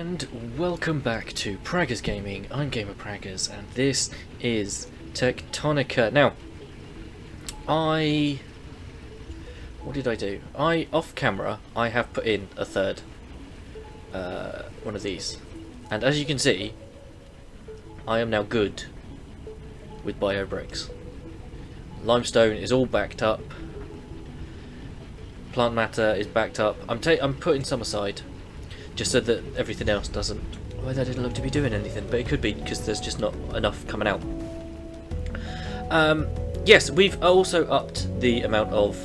And welcome back to Praggers Gaming. I'm Gamer Praggers, and this is Techtonica. Now, what did I do? Off camera, I have put in a third one of these. And as you can see, I am now good with bio bricks. Limestone is all backed up. Plant matter is backed up. I'm putting some aside, just so that everything else doesn't. Well, that didn't look to be doing anything, but it could be because there's just not enough coming out. Yes, we've also upped the amount of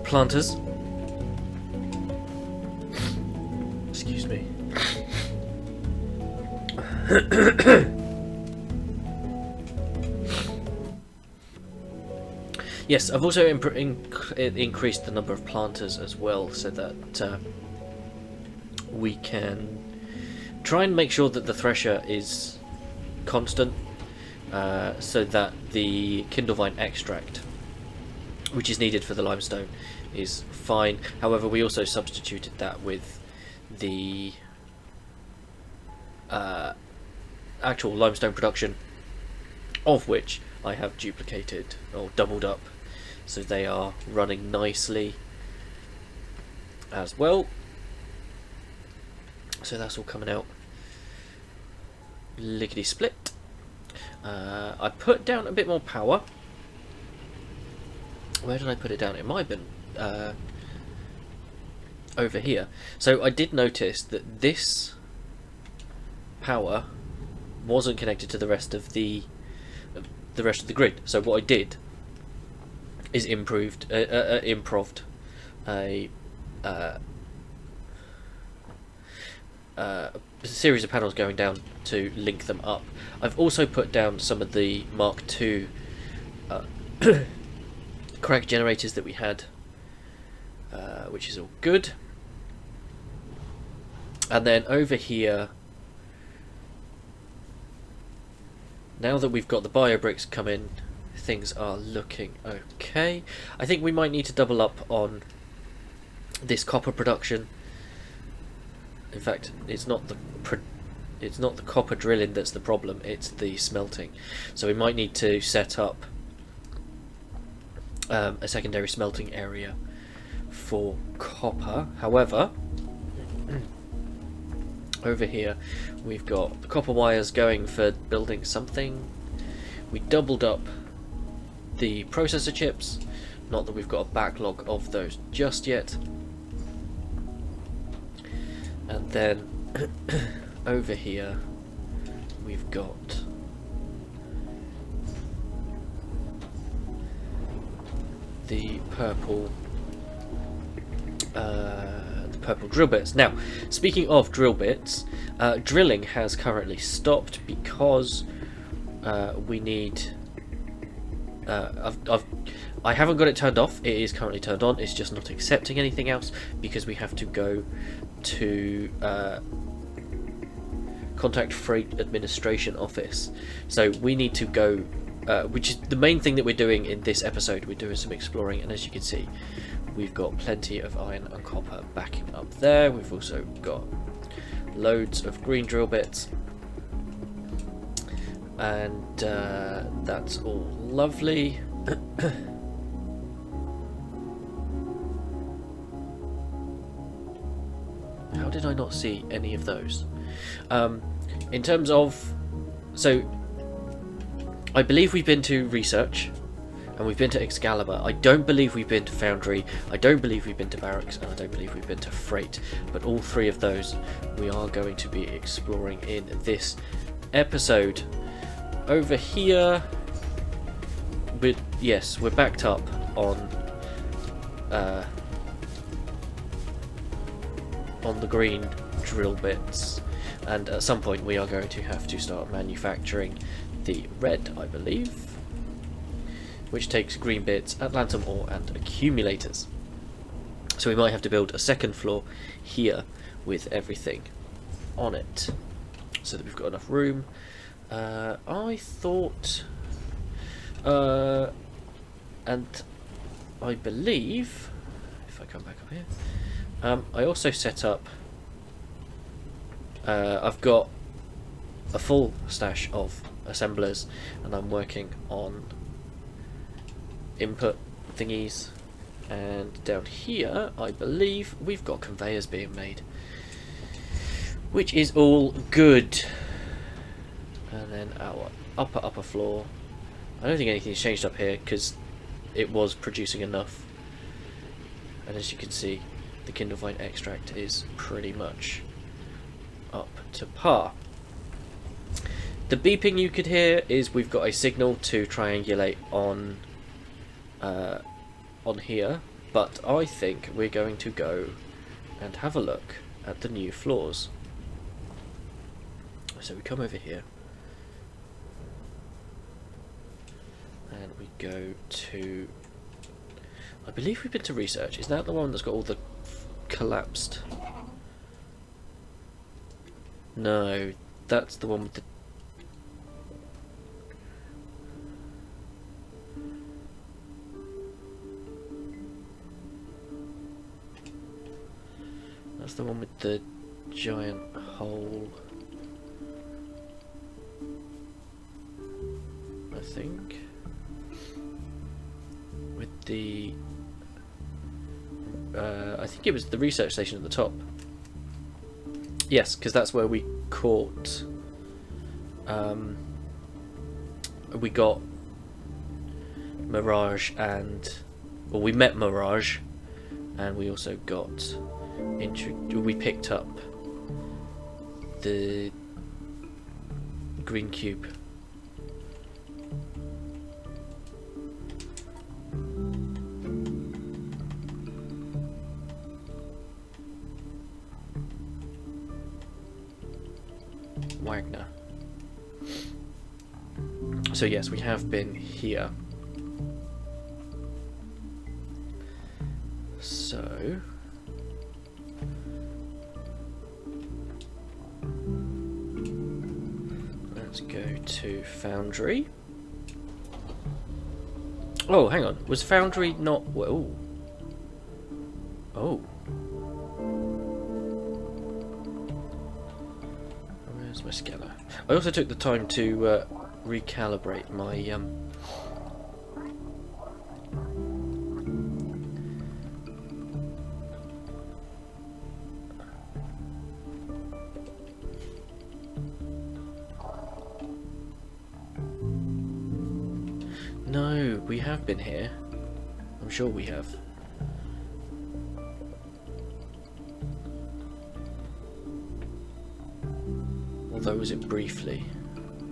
planters. Excuse me. Yes, I've also increased the number of planters as well, so that we can try and make sure that the thresher is constant, so that the kindlevine extract, which is needed for the limestone, is fine. However, we also substituted that with the actual limestone production, of which I have duplicated or doubled up, so they are running nicely as well. So that's all coming out lickety split. I put down a bit more power. Where did I put it down? It might have been over here. So I did notice that this power wasn't connected to the rest of the grid. So what I did is improved a series of panels going down to link them up. I've also put down some of the Mark II crank generators that we had, which is all good. And then over here, now that we've got the bio bricks come in, things are looking okay. I think we might need to double up on this copper production. In fact, it's not the copper drilling that's the problem, it's the smelting. So we might need to set up a secondary smelting area for copper. However, over here we've got the copper wires going for building something. We doubled up the processor chips, not that we've got a backlog of those just yet. And then over here we've got the purple drill bits. Now, speaking of drill bits, drilling has currently stopped because we need. I haven't got it turned off. It is currently turned on. It's just not accepting anything else because we have to go to Contact Freight Administration Office. So we need to go, which is the main thing that we're doing in this episode. We're doing some exploring, and as you can see, we've got plenty of iron and copper backing up there. We've also got loads of green drill bits, and that's all lovely. How did I not see any of those? In terms of, so I believe we've been to research and we've been to Excalibur. I don't believe we've been to Foundry, I don't believe we've been to Barracks, and I don't believe we've been to Freight, but all three of those we are going to be exploring in this episode. Over here, we're backed up on the green drill bits, and at some point we are going to have to start manufacturing the red, I believe, which takes green bits, Atlantum ore, and accumulators. So we might have to build a second floor here with everything on it, so that we've got enough room. I thought And I believe, if I come back up here, I also set up, I've got a full stash of assemblers, and I'm working on input thingies, and down here I believe we've got conveyors being made, which is all good. And then our upper floor, I don't think anything's changed up here because it was producing enough, and as you can see the Kindlevine extract is pretty much up to par. The beeping you could hear is we've got a signal to triangulate on here, but I think we're going to go and have a look at the new floors. So we come over here and we go to, I believe we've been to research. Is that the one that's got all the collapsed? No, that's the one with the... That's the one with the giant hole, I think. With the... I think it was the research station at the top. Yes, because that's where we caught... we got Mirage and... Well, we met Mirage, and we also got... we picked up the green cube. Wagner. So yes, we have been here. So let's go to Foundry. Oh, hang on. Was Foundry not... Whoa. Oh. Where's my scanner? I also took the time to recalibrate my... No, we have been here. I'm sure we have. Although was it briefly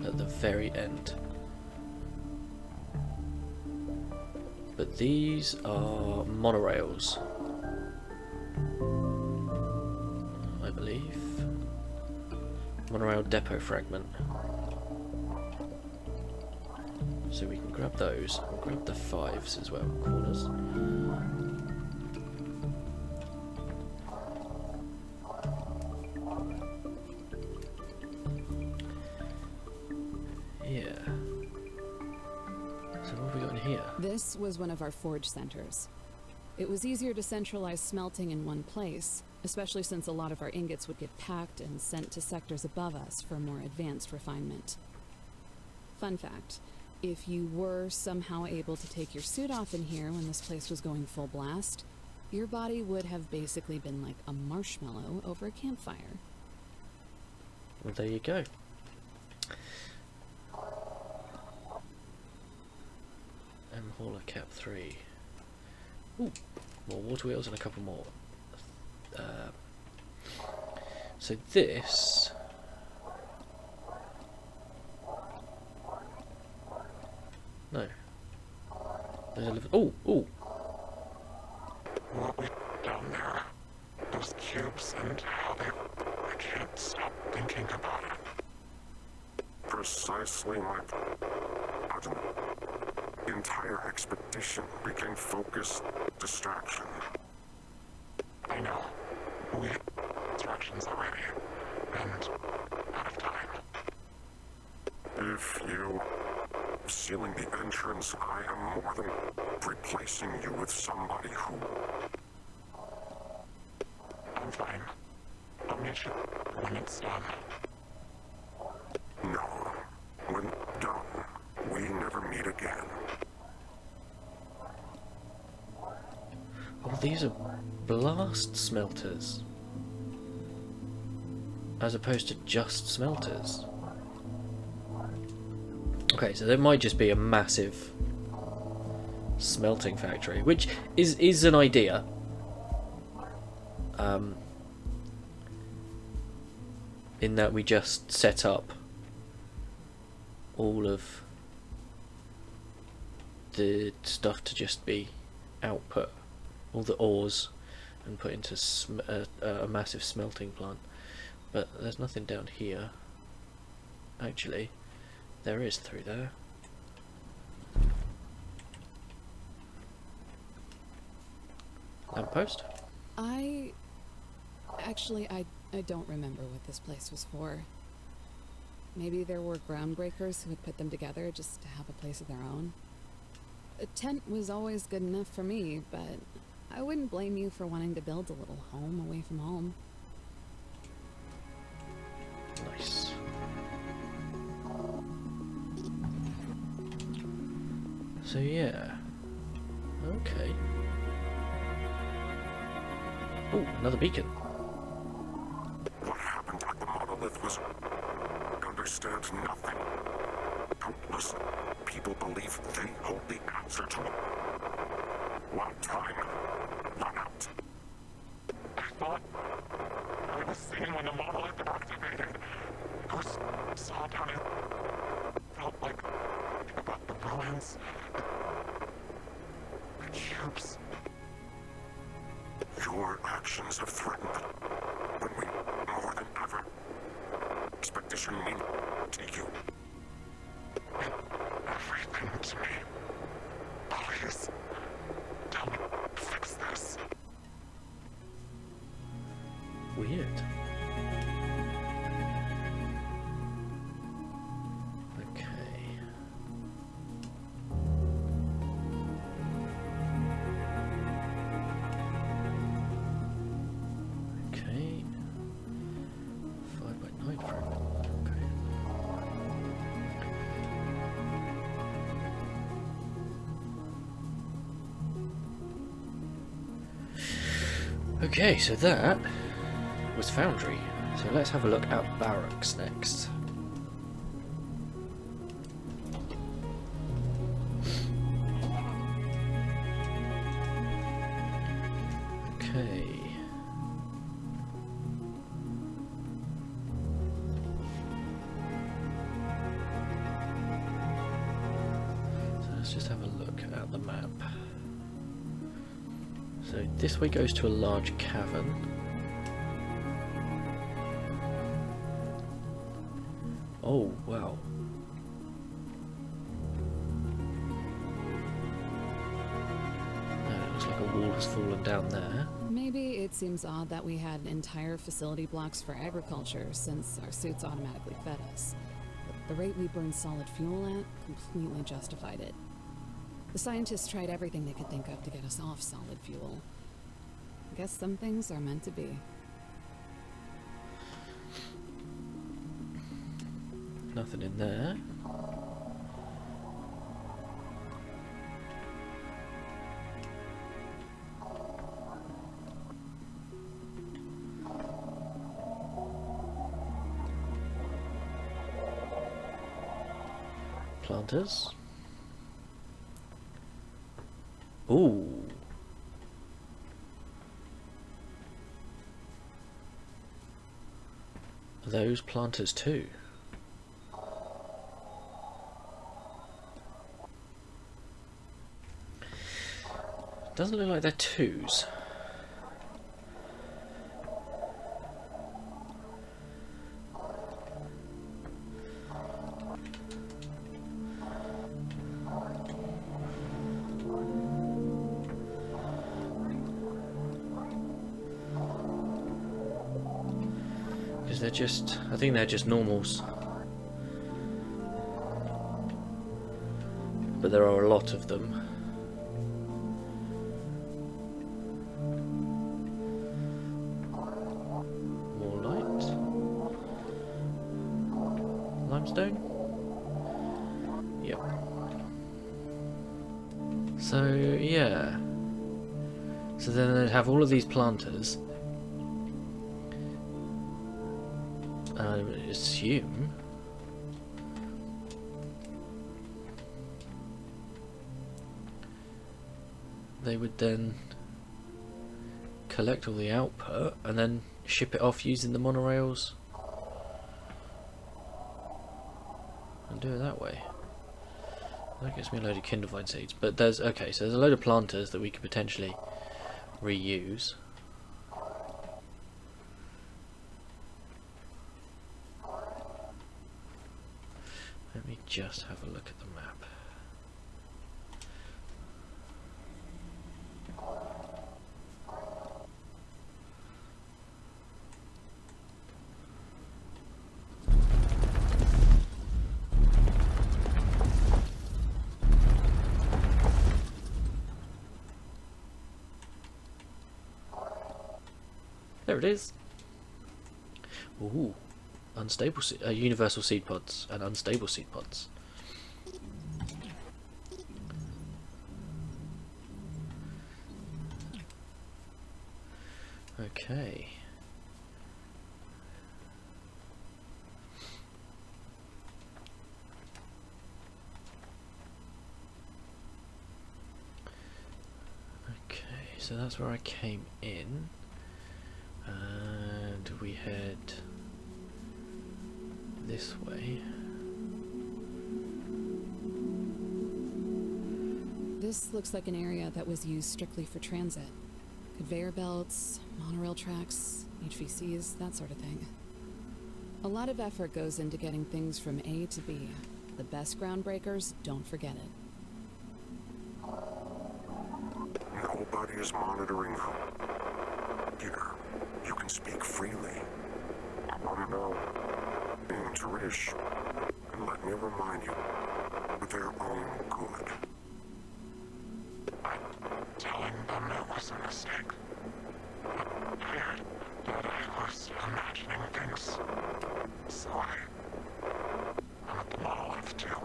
at the very end. But these are monorails, I believe. Monorail depot fragment. So we can grab those, and grab the 5s as well, corners. Yeah. So what have we got in here? This was one of our forge centers. It was easier to centralize smelting in one place, especially since a lot of our ingots would get packed and sent to sectors above us for more advanced refinement. Fun fact. If you were somehow able to take your suit off in here when this place was going full blast, your body would have basically been like a marshmallow over a campfire. Well, there you go. M Hauler Cap 3. Ooh, more water wheels and a couple more. So this... No. There's a lift. Oh, oh. What we down there? Those cubes and how they... I can't stop thinking about it. Precisely my... The entire expedition became focused distraction. I know. We had distractions already. And out of time. If you sealing the entrance, I am more than replacing you with somebody who... I'm fine. I'll meet you when it's done. No. When done, we never meet again. Oh, these are blast smelters. As opposed to just smelters. Okay, so there might just be a massive smelting factory, which is an idea. In that we just set up all of the stuff to just be output, all the ores, and put into a massive smelting plant. But there's nothing down here. Actually, there is through there. Lamppost? I don't remember what this place was for. Maybe there were groundbreakers who had put them together just to have a place of their own. A tent was always good enough for me, but I wouldn't blame you for wanting to build a little home away from home. Nice. So yeah. Okay. Oh, another beacon. What happened at the monolith was... understand nothing. Countless people believe they hold the answer to it. One time, run out. I thought I was seeing when the monolith activated. I was saw down it. Felt like about the ruins. The cubes. Your actions have threatened when we, more than ever, expectation mean to you. And everything to me. Please, don't fix this. Weird. Okay. Okay. 5x9 fragment. Okay. Okay, so that was Foundry. So let's have a look at Barracks next. Okay. So let's just have a look at the map. So this way goes to a large cavern. Oh, wow. It looks like a wall has fallen down there. Maybe it seems odd that we had entire facility blocks for agriculture since our suits automatically fed us. But the rate we burned solid fuel at completely justified it. The scientists tried everything they could think of to get us off solid fuel. I guess some things are meant to be. Nothing in there. Planters. Ooh. Are those planters too? Doesn't look like they're twos. Because they're just, I think they're just normals. but there are a lot of them. More light. Limestone? Yep. So, yeah. So then they'd have all of these planters. I would assume they would then collect all the output and then ship it off using the monorails and do it that way. That gives me a load of kindlevine seeds, but there's okay. So there's a load of planters that we could potentially reuse. Let me just have a look at the map. There it is. Ooh. Unstable universal seed pods and unstable seed pods. Okay. Okay, so that's where I came in. And we head this way. This looks like an area that was used strictly for transit. Conveyor belts, monorail tracks, HVCs, that sort of thing. A lot of effort goes into getting things from A to B. The best groundbreakers don't forget it. Nobody is monitoring who. Here, you can speak freely. I want to know. Being Tarish, and let me remind you, with their own good. I'm telling them it was a mistake. I feared that I was imagining things. So I'm at the monolith too.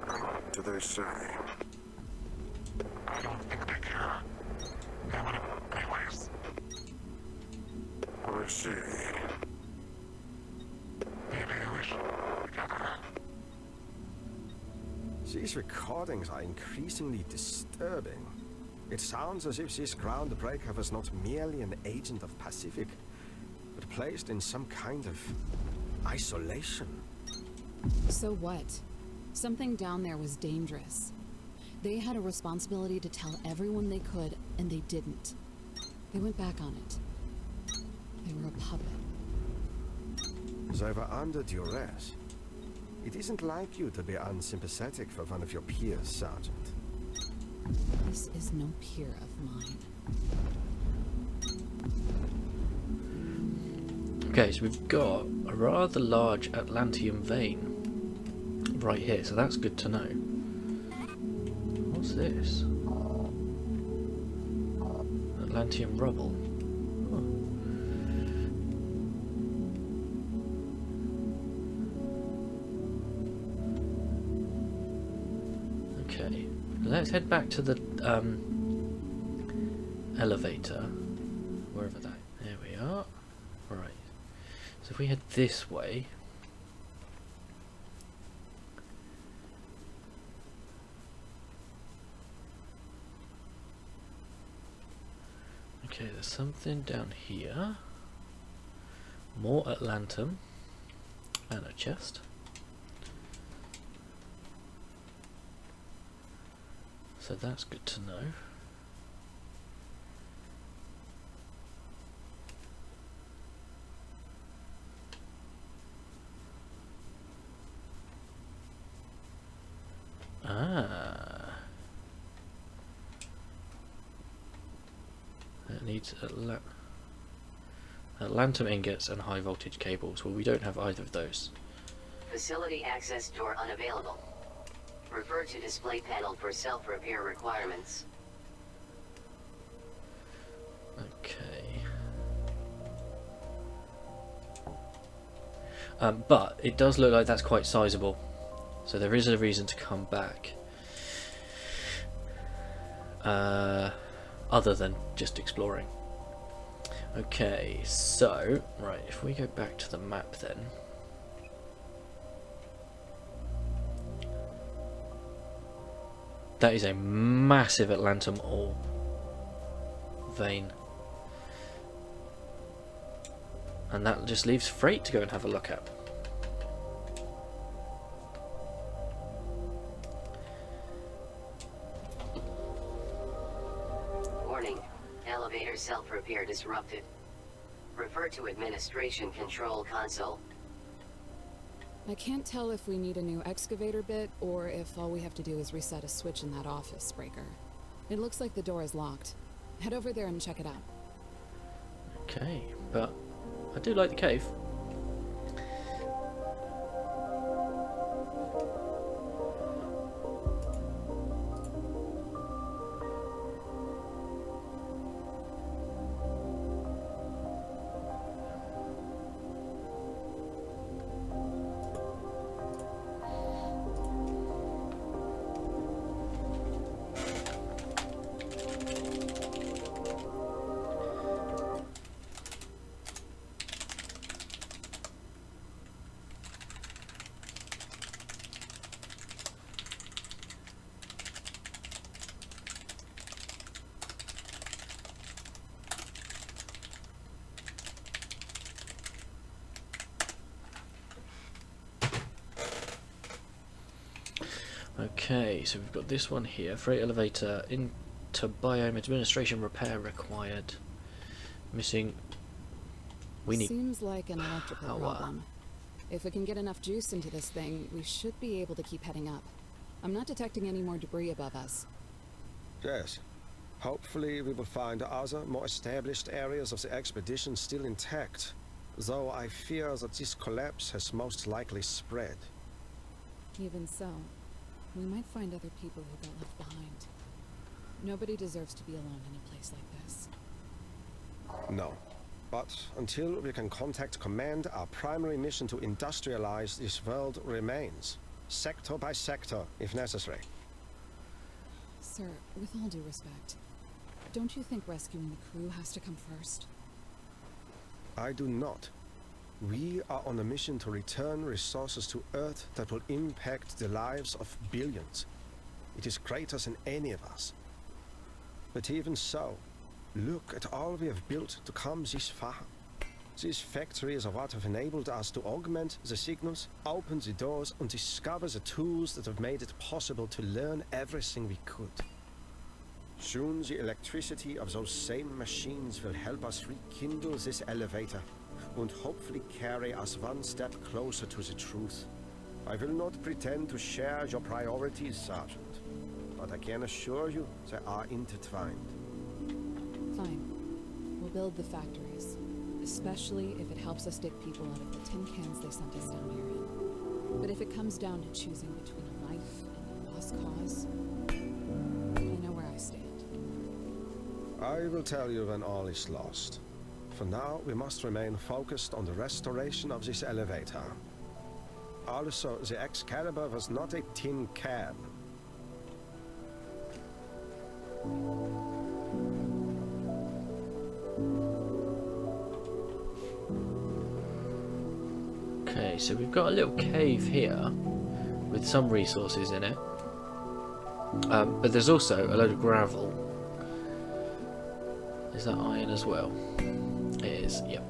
And what do they say? I don't think they care. They want it anyways. I see. Maybe we should together. These recordings are increasingly disturbing. It sounds as if this groundbreaker was not merely an agent of Pacific, but placed in some kind of isolation. So what? Something down there was dangerous. They had a responsibility to tell everyone they could, and they didn't. They went back on it. They were a puppet. They were under duress. It isn't like you to be unsympathetic for one of your peers, Sergeant. This is no peer of mine. Okay, so we've got a rather large Atlantean vein right here, so that's good to know. What's this? Atlantean rubble. Okay, let's head back to the elevator, wherever that. There we are. Right. So if we head this way. Okay, there's something down here. More Atlantum and a chest. So that's good to know. Ah. That needs Atlantum ingots and high voltage cables. Well, we don't have either of those. Facility access door unavailable. Refer to display panel for self-repair requirements. Okay. But it does look like that's quite sizable, so there is a reason to come back. Other than just exploring. Okay, so right, if we go back to the map then. That is a massive Atlantum ore vein. And that just leaves freight to go and have a look at. Warning. Elevator self-repair disrupted. Refer to administration control console. I can't tell if we need a new excavator bit or if all we have to do is reset a switch in that office breaker. It looks like the door is locked. Head over there and check it out. Okay, but I do like the cave. Okay, so we've got this one here. Freight elevator into biome administration repair required. Missing. We need. Seems like an electrical power. problem. If we can get enough juice into this thing, we should be able to keep heading up. I'm not detecting any more debris above us. Yes. Hopefully we will find other, more established areas of the expedition still intact. Though I fear that this collapse has most likely spread. Even so, we might find other people who got left behind. Nobody deserves to be alone in a place like this. No. But until we can contact command, our primary mission to industrialize this world remains. Sector by sector, if necessary. Sir, with all due respect, don't you think rescuing the crew has to come first? I do not. We are on a mission to return resources to Earth that will impact the lives of billions. It is greater than any of us. But even so, look at all we have built to come this far. These factories are what have enabled us to augment the signals, open the doors, and discover the tools that have made it possible to learn everything we could. Soon the electricity of those same machines will help us rekindle this elevator, and hopefully carry us one step closer to the truth. I will not pretend to share your priorities, Sergeant, but I can assure you they are intertwined. Fine. We'll build the factories, especially if it helps us dig people out of the tin cans they sent us down here in. But if it comes down to choosing between a life and a lost cause, I know where I stand. I will tell you when all is lost. For now, we must remain focused on the restoration of this elevator. Also, the Excalibur was not a tin can. Okay, so we've got a little cave here with some resources in it. But there's also a load of gravel. Is that iron as well? It is, yep.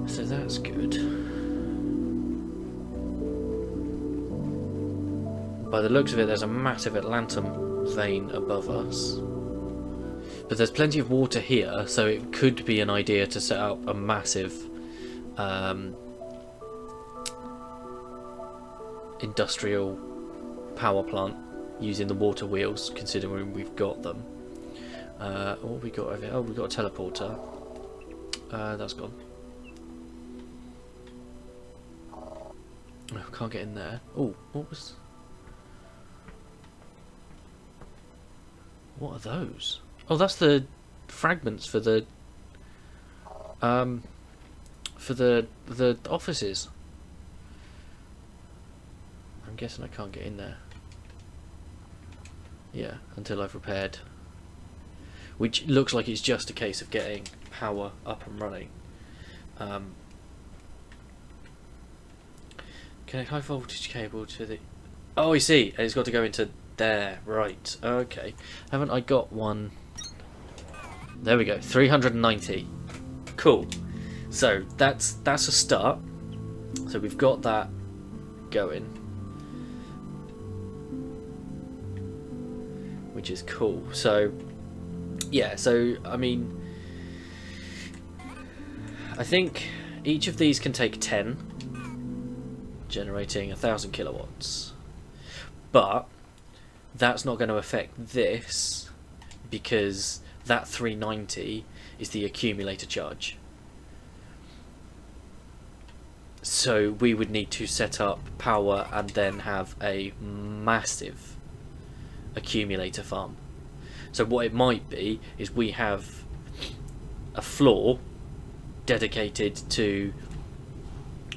So that's good. By the looks of it, there's a massive Atlantum vein above us. But there's plenty of water here, so it could be an idea to set up a massive industrial power plant using the water wheels, considering we've got them. What have we got over here? Oh, we've got a teleporter. That's gone. Oh, can't get in there. Oh, what was... What are those? Oh, that's the fragments for the offices. I'm guessing I can't get in there. Yeah, until I've repaired. Which looks like it's just a case of getting power up and running. Connect high voltage cable to the... Oh, I see. And it's got to go into there. Right. Okay. Haven't I got one? There we go. 390. Cool. So that's a start. So we've got that going, which is cool. So yeah. So I mean, I think each of these can take 10, generating 1,000 kilowatts. But that's not going to affect this because that 390 is the accumulator charge. So we would need to set up power and then have a massive accumulator farm. So what it might be is we have a floor dedicated to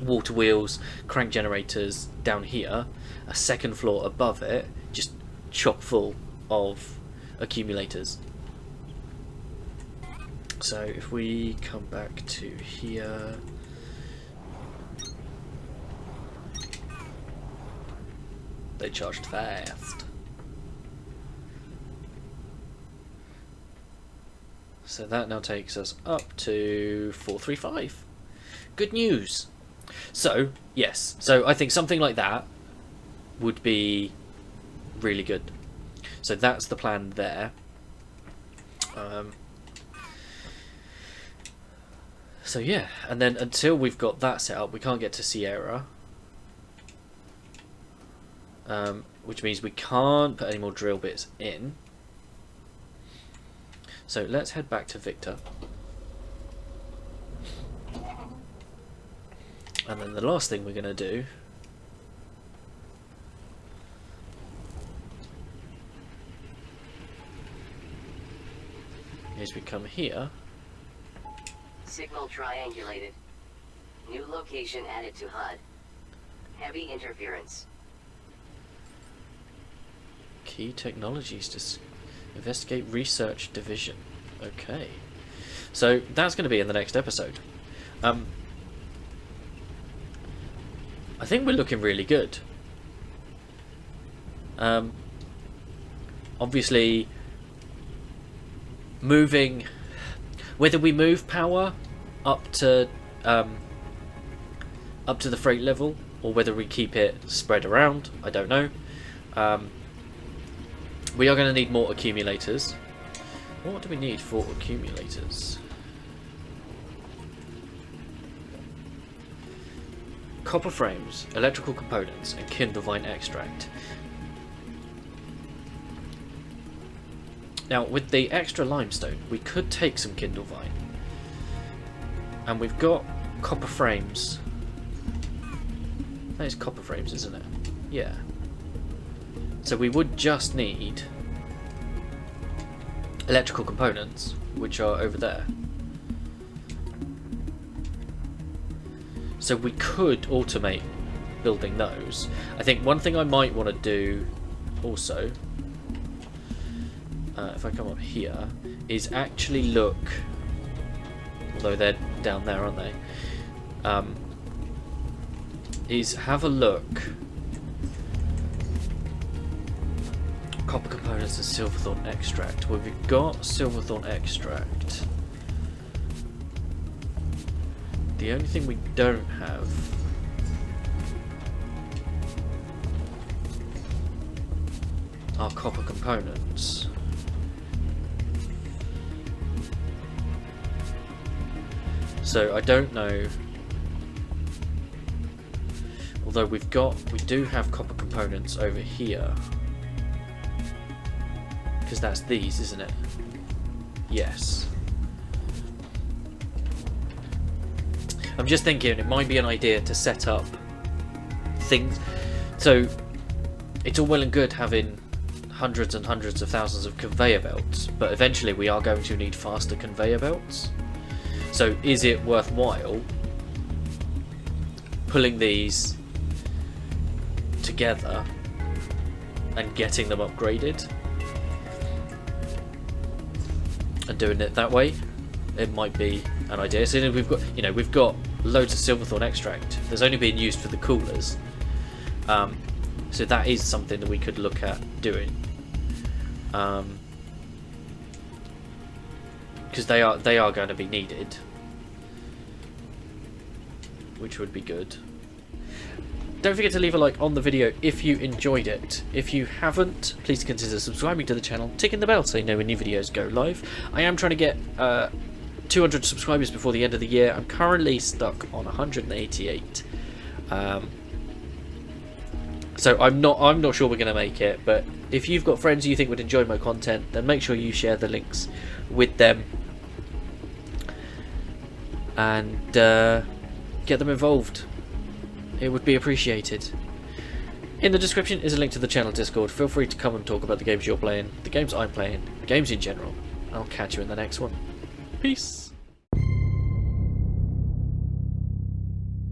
water wheels, crank generators down here, a second floor above it just chock full of accumulators. So if we come back to here, they charged fast. So that now takes us up to 435. Good news. So, yes. So I think something like that would be really good. So that's the plan there. So yeah, and then until we've got that set up, we can't get to Sierra. Which means we can't put any more drill bits in. So let's head back to Victor. And then the last thing we're going to do is we come here. Signal triangulated. New location added to HUD. Heavy interference. Key technologies to investigate research division. Okay. So that's going to be in the next episode. I think we're looking really good. Obviously, moving, whether we move power up to the freight level or whether we keep it spread around, I don't know. We are going to need more accumulators. What do we need for accumulators? Copper frames, electrical components, and kindlevine extract. Now, with the extra limestone, we could take some kindlevine. And we've got copper frames. That is copper frames, isn't it? Yeah. So we would just need electrical components, which are over there. So we could automate building those. I think one thing I might want to do also, if I come up here, is actually look, although they're down there, aren't they? Is have a look. Copper components and silverthorn extract. Well, we've got silverthorn extract. The only thing we don't have are copper components. So I don't know. Although we do have copper components over here. Because that's these, isn't it? Yes. I'm just thinking it might be an idea to set up things. So it's all well and good having hundreds and hundreds of thousands of conveyor belts, but eventually we are going to need faster conveyor belts. So is it worthwhile pulling these together and getting them upgraded and doing it that way? It might be an idea. So we've got loads of silverthorn extract that's only being used for the coolers. So that is something that we could look at doing. Because they are going to be needed, which would be good. Don't forget to leave a like on the video if you enjoyed it. If you haven't, please consider subscribing to the channel, ticking the bell so you know when new videos go live. I am trying to get 200 subscribers before the end of the year. I'm currently stuck on 188. So I'm not sure we're going to make it, but if you've got friends you think would enjoy my content, then make sure you share the links with them and get them involved. It would be appreciated. In the description is a link to the channel Discord. Feel free to come and talk about the games you're playing, the games I'm playing, games in general. I'll catch you in the next one. Peace.